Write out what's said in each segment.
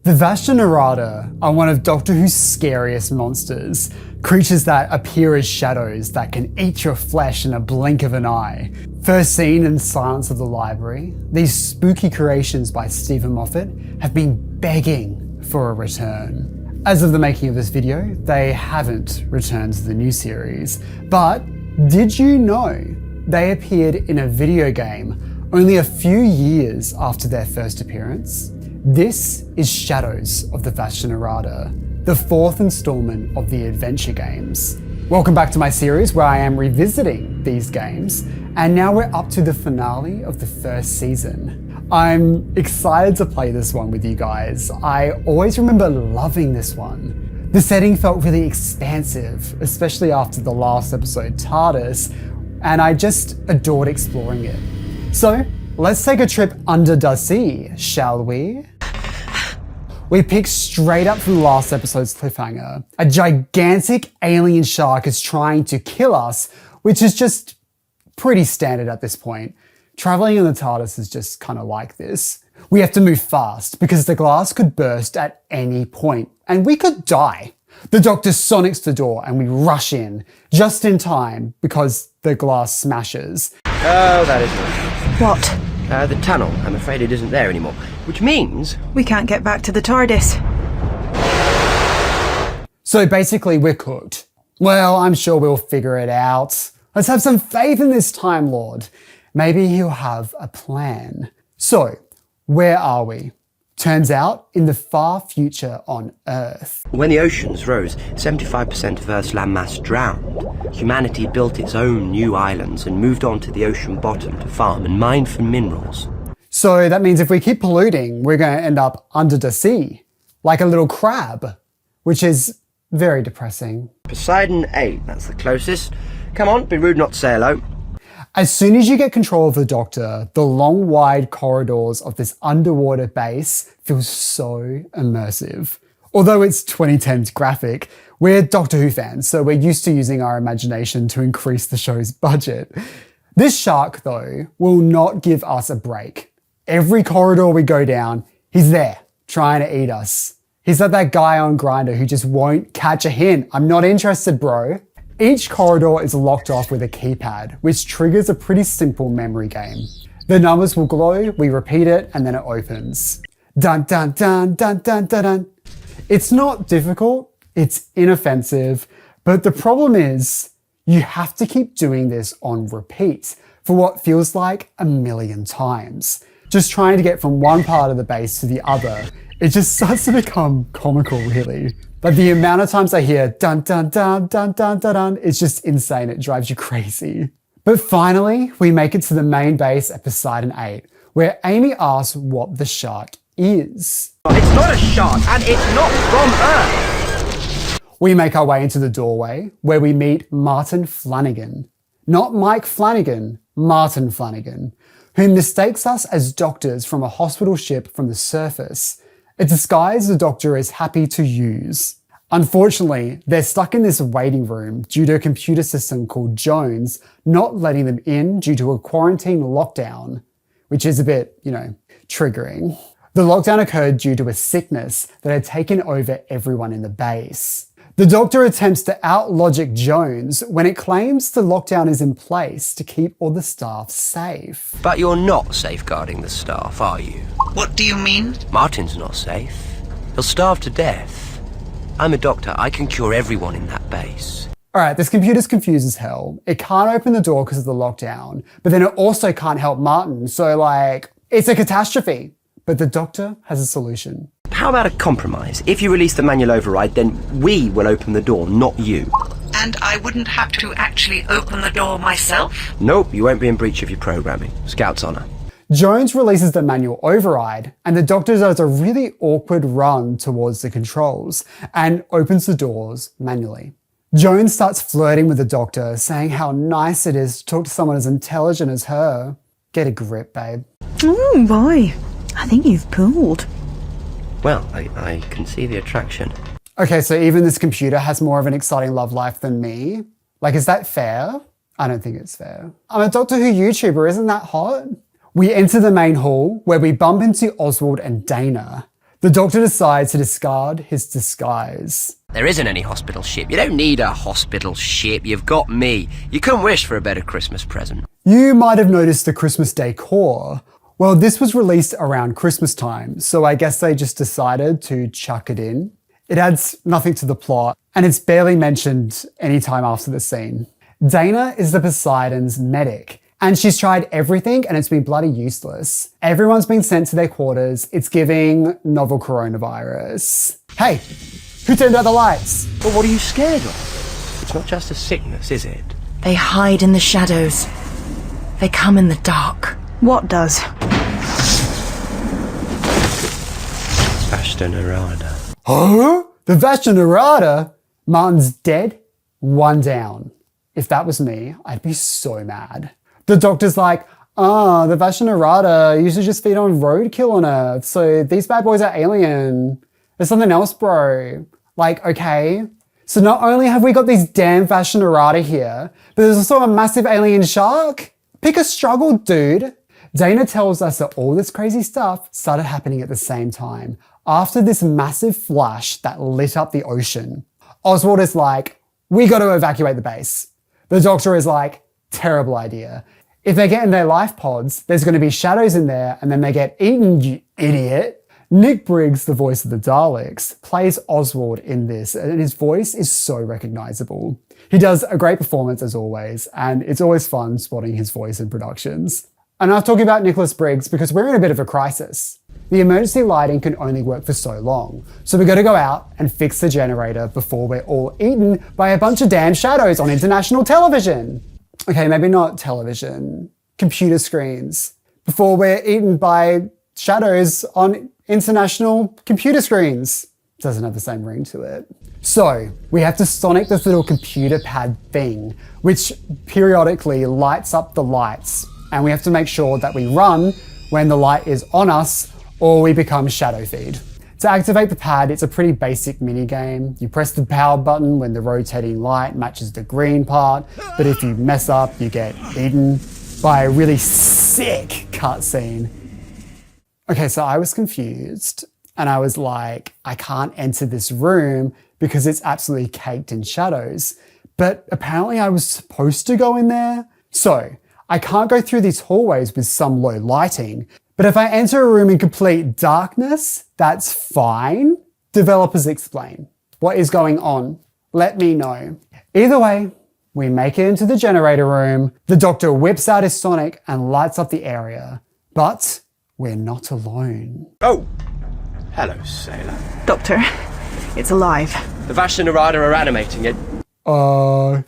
The Vashta Nerada are one of Doctor Who's scariest monsters, creatures that appear as shadows that can eat your flesh in a blink of an eye. First seen in Silence of the Library, these spooky creations by Stephen Moffat have been begging for a return. As of the making of this video, they haven't returned to the new series, but did you know they appeared in a video game only a few years after their first appearance? This is Shadows of the Vashta Nerada, the fourth installment of the adventure games. Welcome back to my series where I am revisiting these games, and now we're up to the finale of the first season. I'm excited to play this one with you guys. I always remember loving this one. The setting felt really expansive, especially after the last episode, TARDIS, and I just adored exploring it. So, let's take a trip under the sea, shall we? We pick straight up from the last episode's cliffhanger. A gigantic alien shark is trying to kill us, which is just pretty standard at this point. Traveling in the TARDIS is just kind of like this. We have to move fast because the glass could burst at any point and we could die. The Doctor sonics the door and we rush in, just in time because the glass smashes. Oh, that is nice. What? The tunnel. I'm afraid it isn't there anymore. Which means... we can't get back to the TARDIS. So basically we're cooked. Well, I'm sure we'll figure it out. Let's have some faith in this Time Lord. Maybe he'll have a plan. So, where are we? Turns out, in the far future on Earth. When the oceans rose, 75% of Earth's landmass drowned. Humanity built its own new islands and moved on to the ocean bottom to farm and mine for minerals. So that means if we keep polluting, we're going to end up under the sea, like a little crab, which is very depressing. Poseidon 8, that's the closest. Come on, be rude not to say hello. As soon as you get control of the Doctor, the long, wide corridors of this underwater base feel so immersive. Although it's 2010's graphic, we're Doctor Who fans, so we're used to using our imagination to increase the show's budget. This shark, though, will not give us a break. Every corridor we go down, he's there, trying to eat us. He's like that guy on Grindr who just won't catch a hint. I'm not interested, bro. Each corridor is locked off with a keypad, which triggers a pretty simple memory game. The numbers will glow, we repeat it, and then it opens. Dun dun dun dun dun dun dun. It's not difficult, it's inoffensive, but the problem is, you have to keep doing this on repeat for what feels like a million times. Just trying to get from one part of the base to the other, it just starts to become comical, really. Like the amount of times I hear dun dun dun dun dun dun dun, it's just insane, it drives you crazy. But finally, we make it to the main base at Poseidon 8, where Amy asks what the shark is. It's not a shark, and it's not from Earth! We make our way into the doorway, where we meet Martin Flanagan. Not Mike Flanagan, Martin Flanagan, who mistakes us as doctors from a hospital ship from the surface. A disguise the Doctor is happy to use. Unfortunately, they're stuck in this waiting room due to a computer system called Jones not letting them in due to a quarantine lockdown, which is a bit, triggering. The lockdown occurred due to a sickness that had taken over everyone in the base. The Doctor attempts to out-logic Jones when it claims the lockdown is in place to keep all the staff safe. But you're not safeguarding the staff, are you? What do you mean? Martin's not safe. He'll starve to death. I'm a doctor. I can cure everyone in that base. Alright, this computer's confused as hell. It can't open the door because of the lockdown, but then it also can't help Martin, so it's a catastrophe. But the Doctor has a solution. How about a compromise? If you release the manual override, then we will open the door, not you. And I wouldn't have to actually open the door myself? Nope, you won't be in breach of your programming. Scout's honour. Jones releases the manual override, and the Doctor does a really awkward run towards the controls and opens the doors manually. Jones starts flirting with the Doctor, saying how nice it is to talk to someone as intelligent as her. Get a grip, babe. Oh boy, I think you've pulled. Well, I can see the attraction. Okay, so even this computer has more of an exciting love life than me? Is that fair? I don't think it's fair. I'm a Doctor Who YouTuber, isn't that hot? We enter the main hall where we bump into Oswald and Dana. The Doctor decides to discard his disguise. There isn't any hospital ship. You don't need a hospital ship. You've got me. You couldn't wish for a better Christmas present. You might have noticed the Christmas decor. Well, this was released around Christmas time, so I guess they just decided to chuck it in. It adds nothing to the plot, and it's barely mentioned any time after the scene. Dana is the Poseidon's medic, and she's tried everything and it's been bloody useless. Everyone's been sent to their quarters. It's giving novel coronavirus. Hey, who turned out the lights? Well, what are you scared of? It's not just a sickness, is it? They hide in the shadows. They come in the dark. What does? Vashta Nerada. Huh? The Vashta Nerada? Martin's dead, one down. If that was me, I'd be so mad. The Doctor's like, the Vashta Nerada used to just feed on roadkill on Earth, so these bad boys are alien. There's something else, bro. Like, okay. So not only have we got these damn Vashta Nerada here, but there's also a massive alien shark. Pick a struggle, dude. Dana tells us that all this crazy stuff started happening at the same time, after this massive flash that lit up the ocean. Oswald is like, we got to evacuate the base. The Doctor is like, terrible idea. If they get in their life pods, there's going to be shadows in there and then they get eaten, you idiot. Nick Briggs, the voice of the Daleks, plays Oswald in this, and his voice is so recognizable. He does a great performance as always, and it's always fun spotting his voice in productions. Enough talking about Nicholas Briggs because we're in a bit of a crisis. The emergency lighting can only work for so long, so we got to go out and fix the generator before we're all eaten by a bunch of damn shadows on international television. Okay, maybe not television, computer screens. Before we're eaten by shadows on international computer screens. Doesn't have the same ring to it. So we have to sonic this little computer pad thing, which periodically lights up the lights. And we have to make sure that we run when the light is on us or we become shadow feed. To activate the pad, it's a pretty basic mini game. You press the power button when the rotating light matches the green part, but if you mess up, you get eaten by a really sick cutscene. Okay, so I was confused and I was like, I can't enter this room because it's absolutely caked in shadows. But apparently I was supposed to go in there. So I can't go through these hallways with some low lighting. But if I enter a room in complete darkness, that's fine. Developers explain. What is going on? Let me know. Either way, we make it into the generator room. The Doctor whips out his sonic and lights up the area. But we're not alone. Oh, hello, sailor. Doctor, it's alive. The Vashta Nerada are animating it.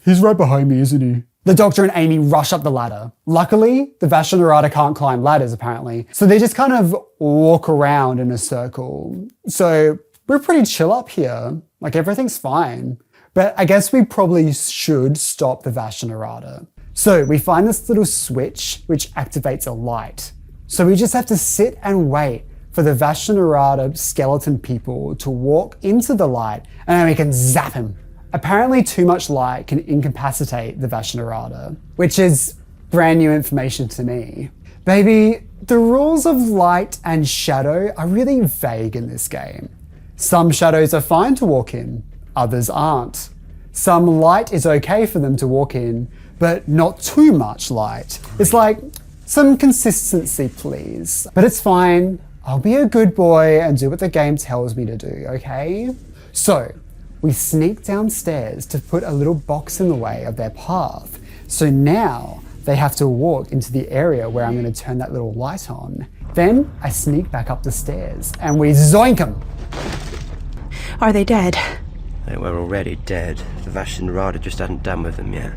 He's right behind me, isn't he? The Doctor and Amy rush up the ladder. Luckily, the Vashta Nerada can't climb ladders, apparently. So they just kind of walk around in a circle. So we're pretty chill up here. Like, everything's fine. But I guess we probably should stop the Vashta Nerada. So we find this little switch which activates a light. So we just have to sit and wait for the Vashta Nerada skeleton people to walk into the light and then we can zap him. Apparently too much light can incapacitate the Vashta Nerada, which is brand new information to me. Baby, the rules of light and shadow are really vague in this game. Some shadows are fine to walk in, others aren't. Some light is okay for them to walk in, but not too much light. It's like, some consistency, please. But it's fine. I'll be a good boy and do what the game tells me to do, okay? So, we sneak downstairs to put a little box in the way of their path. So now they have to walk into the area where I'm going to turn that little light on. Then I sneak back up the stairs and we zoink them. Are they dead? They were already dead. The Vashta Nerada just hadn't done with them yet.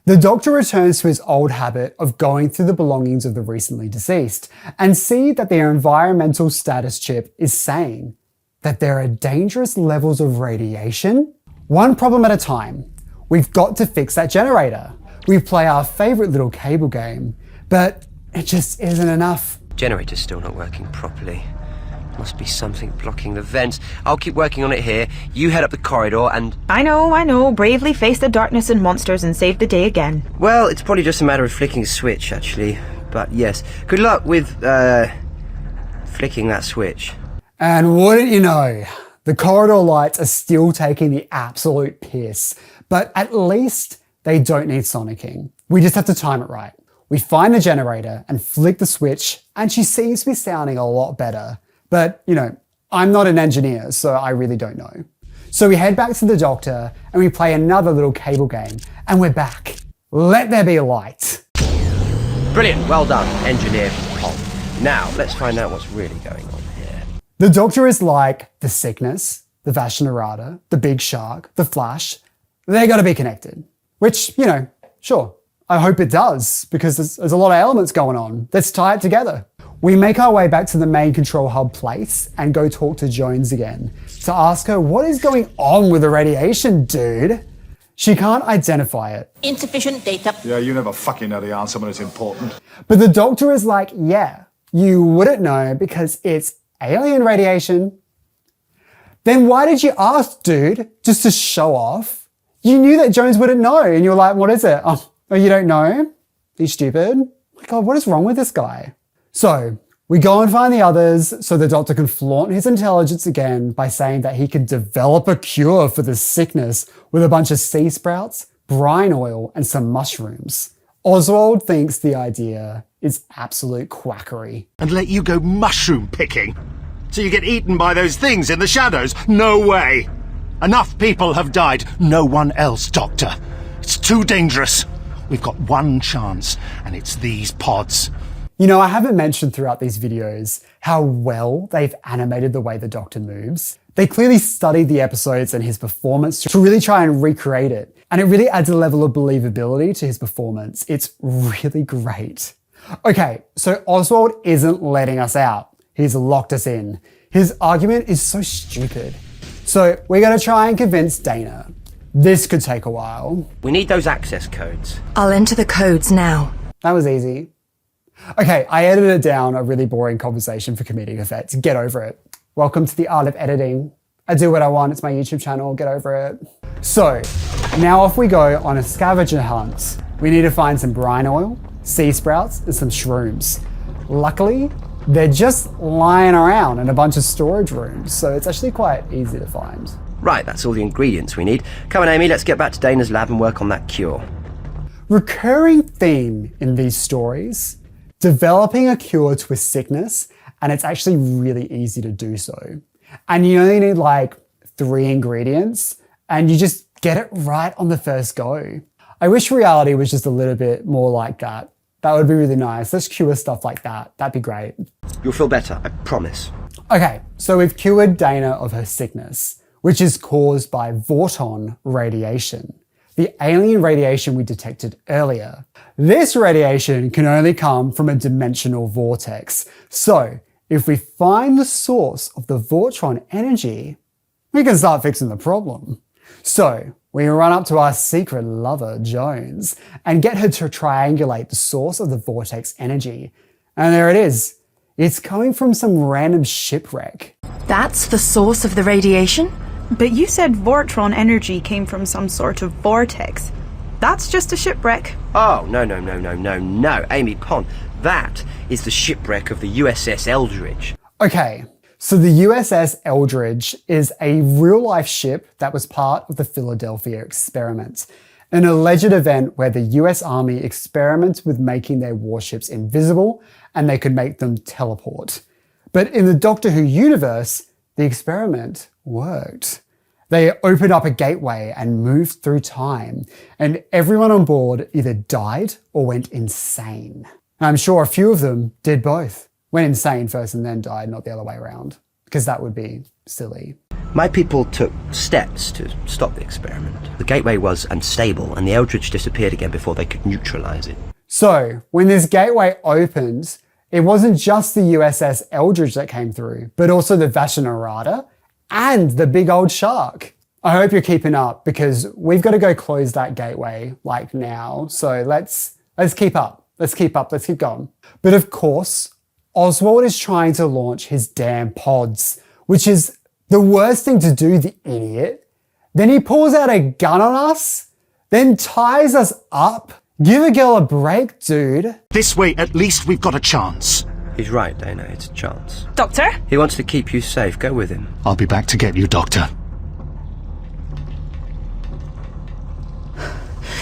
The Doctor returns to his old habit of going through the belongings of the recently deceased and see that their environmental status chip is saying that there are dangerous levels of radiation. One problem at a time. We've got to fix that generator. We play our favourite little cable game, but it just isn't enough. Generator's still not working properly. Must be something blocking the vents. I'll keep working on it here. You head up the corridor and... I know. Bravely face the darkness and monsters and save the day again. Well, it's probably just a matter of flicking a switch, actually. But yes, good luck with, flicking that switch. And wouldn't you know, the corridor lights are still taking the absolute piss, but at least they don't need sonicking. We just have to time it right. We find the generator and flick the switch, and she seems to be sounding a lot better. But, I'm not an engineer, so I really don't know. So we head back to the Doctor and we play another little cable game, and we're back. Let there be light. Brilliant, well done, Engineer Pop. Now, let's find out what's really going on here. The Doctor is like the sickness, the Vashta Nerada, the big shark, the Flash. They gotta be connected. Which, sure. I hope it does, because there's a lot of elements going on. Let's tie it together. We make our way back to the main control hub place and go talk to Jones again to ask her what is going on with the radiation, dude. She can't identify it. Insufficient data. Yeah, you never fucking know the answer when it's important. But the Doctor is like, yeah, you wouldn't know because it's alien radiation. Then why did you ask, dude? Just to show off? You knew that Jones wouldn't know, and you were like, what is it? Oh, you don't know? Are you stupid? My God, what is wrong with this guy? So we go and find the others so the Doctor can flaunt his intelligence again by saying that he can develop a cure for the sickness with a bunch of sea sprouts, brine oil, and some mushrooms. Oswald thinks the idea is absolute quackery. And let you go mushroom picking? So you get eaten by those things in the shadows? No way! Enough people have died. No one else, Doctor. It's too dangerous. We've got one chance, and it's these pods. I haven't mentioned throughout these videos how well they've animated the way the Doctor moves. They clearly studied the episodes and his performance to really try and recreate it. And it really adds a level of believability to his performance. It's really great. Okay, so Oswald isn't letting us out. He's locked us in. His argument is so stupid. So we're going to try and convince Dana. This could take a while. We need those access codes. I'll enter the codes now. That was easy. Okay, I edited down a really boring conversation for comedic effect. Get over it. Welcome to the art of editing. I do what I want. It's my YouTube channel. Get over it. So, now off we go on a scavenger hunt. We need to find some brine oil, sea sprouts, and some shrooms. Luckily, they're just lying around in a bunch of storage rooms, so it's actually quite easy to find. Right, that's all the ingredients we need. Come on, Amy, let's get back to Dana's lab and work on that cure. Recurring theme in these stories, developing a cure to a sickness, and it's actually really easy to do so. And you only need like 3 ingredients, and you just get it right on the first go. I wish reality was just a little bit more like that. That would be really nice. Let's cure stuff like that. That'd be great. You'll feel better, I promise. Okay, so we've cured Dana of her sickness, which is caused by Vorton radiation, the alien radiation we detected earlier. This radiation can only come from a dimensional vortex. So if we find the source of the Vorton energy, we can start fixing the problem. So we run up to our secret lover, Jones, and get her to triangulate the source of the vortex energy. And there it is. It's coming from some random shipwreck. That's the source of the radiation? But you said Vortron energy came from some sort of vortex. That's just a shipwreck. Oh, no, Amy Pond. That is the shipwreck of the USS Eldridge. Okay, so the USS Eldridge is a real-life ship that was part of the Philadelphia experiment, an alleged event where the US Army experimented with making their warships invisible and they could make them teleport. But in the Doctor Who universe, the experiment worked. They opened up a gateway and moved through time, and everyone on board either died or went insane. And I'm sure a few of them did both. Went insane first and then died, not the other way around, because that would be silly. My people took steps to stop the experiment. The gateway was unstable, and the Eldridge disappeared again before they could neutralize it. So, when this gateway opened, it wasn't just the USS Eldridge that came through, but also the Vashta Nerada and the big old shark. I hope you're keeping up, because we've got to go close that gateway like now. So let's keep up. Let's keep going. But of course, Oswald is trying to launch his damn pods, which is the worst thing to do, the idiot. Then he pulls out a gun on us, then ties us up. Give a girl a break, dude. This way, at least we've got a chance. He's right, Dana. It's a chance. Doctor? He wants to keep you safe. Go with him. I'll be back to get you, Doctor.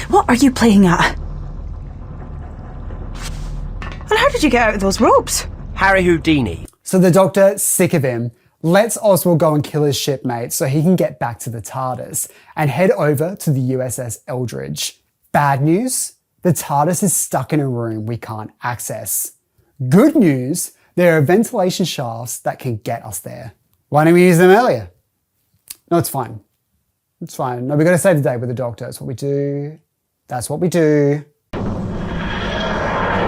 What are you playing at? And how did you get out of those ropes? Harry Houdini. So the Doctor, sick of him, lets Oswald go and kill his shipmate so he can get back to the TARDIS and head over to the USS Eldridge. Bad news? The TARDIS is stuck in a room we can't access. Good news, there are ventilation shafts that can get us there. Why didn't we use them earlier? No, it's fine. It's fine. No, we got to save the day with the Doctor. That's what we do. That's what we do.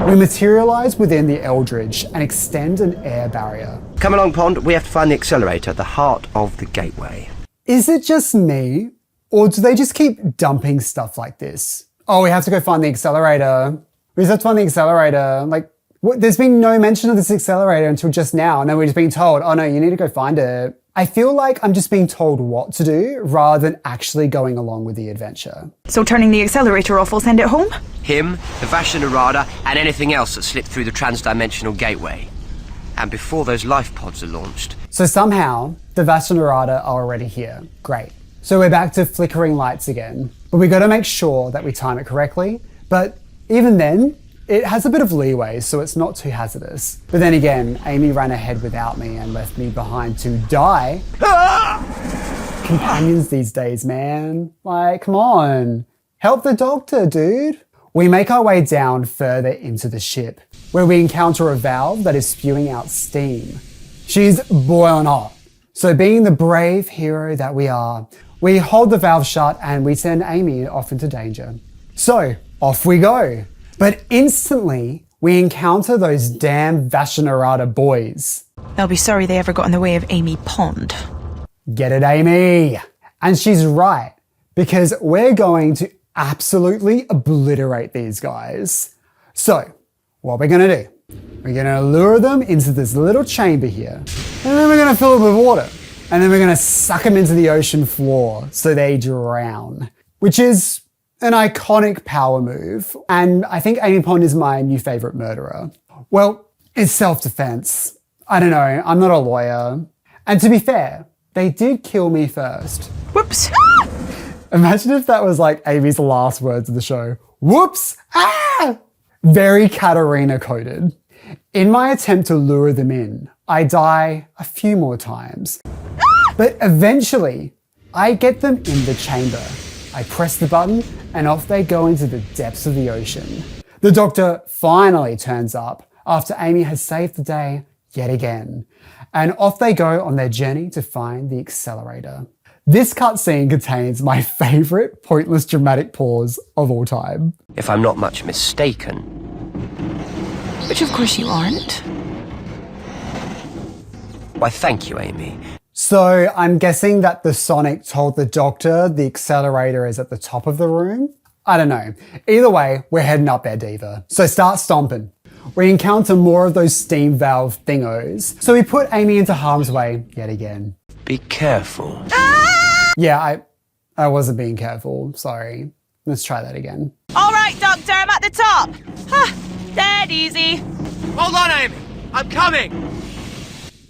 We materialise within the Eldridge and extend an air barrier. Come along, Pond. We have to find the accelerator at the heart of the gateway. Is it just me? Or do they just keep dumping stuff like this? Oh, we have to go find the accelerator. We just have to find the accelerator. Like, there's been no mention of this accelerator until just now, and then we're just being told, oh no, you need to go find it. I feel like I'm just being told what to do rather than actually going along with the adventure. So turning the accelerator off will send it home? Him, the Vashta Nerada, and anything else that slipped through the transdimensional gateway. And before those life pods are launched. So somehow, the Vashta Nerada are already here. Great. So we're back to flickering lights again. But we got to make sure that we time it correctly. But even then, it has a bit of leeway, so it's not too hazardous. But then again, Amy ran ahead without me and left me behind to die. Companions these days, man. Like, come on. Help the Doctor, dude. We make our way down further into the ship, where we encounter a valve that is spewing out steam. She's boiling hot. So being the brave hero that we are, we hold the valve shut and we send Amy off into danger. So, off we go. But instantly, we encounter those damn Vashta Nerada boys. They'll be sorry they ever got in the way of Amy Pond. Get it, Amy? And she's right, because we're going to absolutely obliterate these guys. So, what we're gonna do, we're gonna lure them into this little chamber here, and then we're gonna fill it with water, and then we're gonna suck them into the ocean floor so they drown, which is an iconic power move, and I think Amy Pond is my new favorite murderer. Well, it's self-defense. I don't know, I'm not a lawyer. And to be fair, they did kill me first. Whoops! Imagine if that was like Amy's last words of the show. Whoops! Ah! Very Katarina coded. In my attempt to lure them in, I die a few more times. But eventually, I get them in the chamber. I press the button and off they go into the depths of the ocean. The Doctor finally turns up after Amy has saved the day yet again. And off they go on their journey to find the accelerator. This cutscene contains my favourite pointless dramatic pause of all time. If I'm not much mistaken. Which of course you aren't. Why, thank you, Amy. So I'm guessing that the Sonic told the Doctor the accelerator is at the top of the room? I don't know. Either way, we're heading up there, Diva. So start stomping. We encounter more of those steam valve thingos, so we put Amy into harm's way yet again. Be careful. Yeah, I wasn't being careful, sorry. Let's try that again. All right, Doctor, I'm at the top. Dead easy. Hold on, Amy. I'm coming.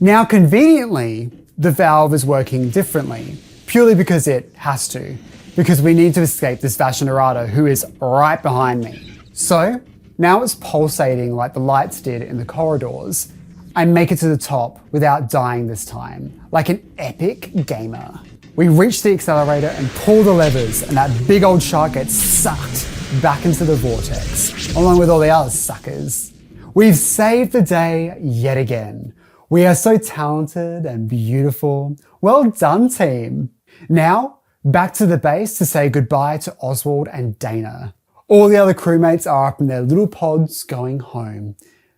Now, conveniently, the valve is working differently, purely because it has to, because we need to escape this Vashta Nerada who is right behind me. So, now it's pulsating like the lights did in the corridors. I make it to the top without dying this time, like an epic gamer. We reach the accelerator and pull the levers, and that big old shark gets sucked back into the vortex, along with all the other suckers. We've saved the day yet again. We are so talented and beautiful. Well done, team. Now, back to the base to say goodbye to Oswald and Dana. All the other crewmates are up in their little pods going home,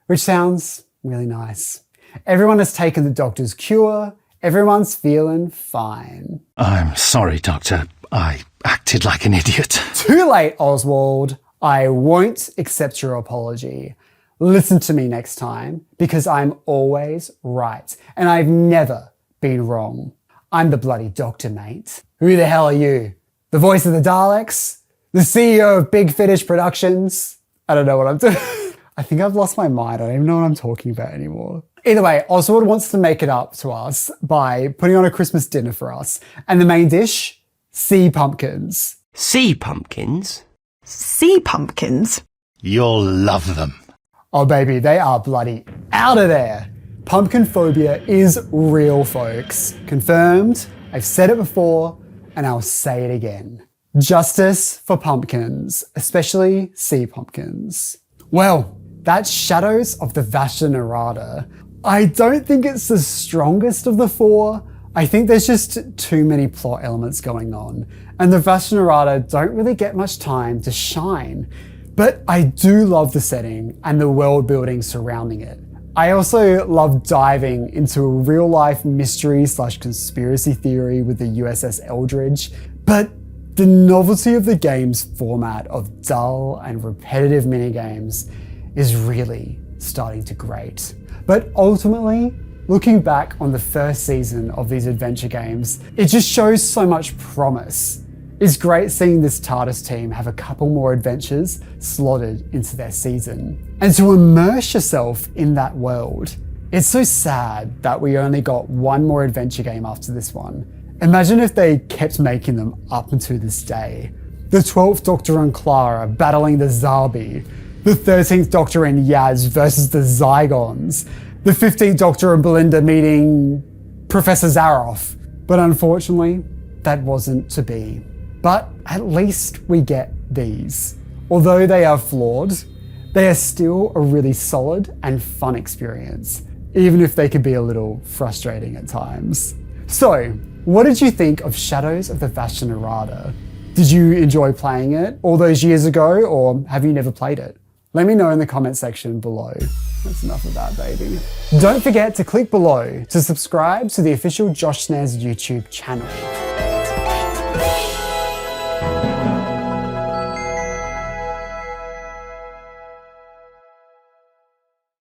which sounds really nice. Everyone has taken the Doctor's cure. Everyone's feeling fine. I'm sorry, Doctor. I acted like an idiot. Too late, Oswald. I won't accept your apology. Listen to me next time, because I'm always right, and I've never been wrong. I'm the bloody Doctor, mate. Who the hell are you? The voice of the Daleks? The CEO of Big Finish Productions? I don't know what I'm doing. I think I've lost my mind. I don't even know what I'm talking about anymore. Either way, Oswald wants to make it up to us by putting on a Christmas dinner for us. And the main dish? Sea pumpkins. Sea pumpkins? Sea pumpkins? You'll love them. Oh baby, they are bloody out of there. Pumpkin phobia is real, folks. Confirmed, I've said it before, and I'll say it again. Justice for pumpkins, especially sea pumpkins. Well, that's Shadows of the Vashta Nerada. I don't think it's the strongest of the four. I think there's just too many plot elements going on, and the Vashta Nerada don't really get much time to shine. But I do love the setting and the world building surrounding it. I also love diving into a real life mystery / conspiracy theory with the USS Eldridge, but the novelty of the game's format of dull and repetitive minigames is really starting to grate. But ultimately, looking back on the first season of these adventure games, it just shows so much promise. It's great seeing this TARDIS team have a couple more adventures slotted into their season. And to immerse yourself in that world. It's so sad that we only got one more adventure game after this one. Imagine if they kept making them up until this day. The 12th Doctor and Clara battling the Zarbi, the 13th Doctor and Yaz versus the Zygons, the 15th Doctor and Belinda meeting Professor Zaroff. But unfortunately, that wasn't to be. But at least we get these. Although they are flawed, they are still a really solid and fun experience, even if they could be a little frustrating at times. So, what did you think of Shadows of the Vashta Nerada? Did you enjoy playing it all those years ago, or have you never played it? Let me know in the comment section below. That's enough of that, baby. Don't forget to click below to subscribe to the official Josh Snares YouTube channel.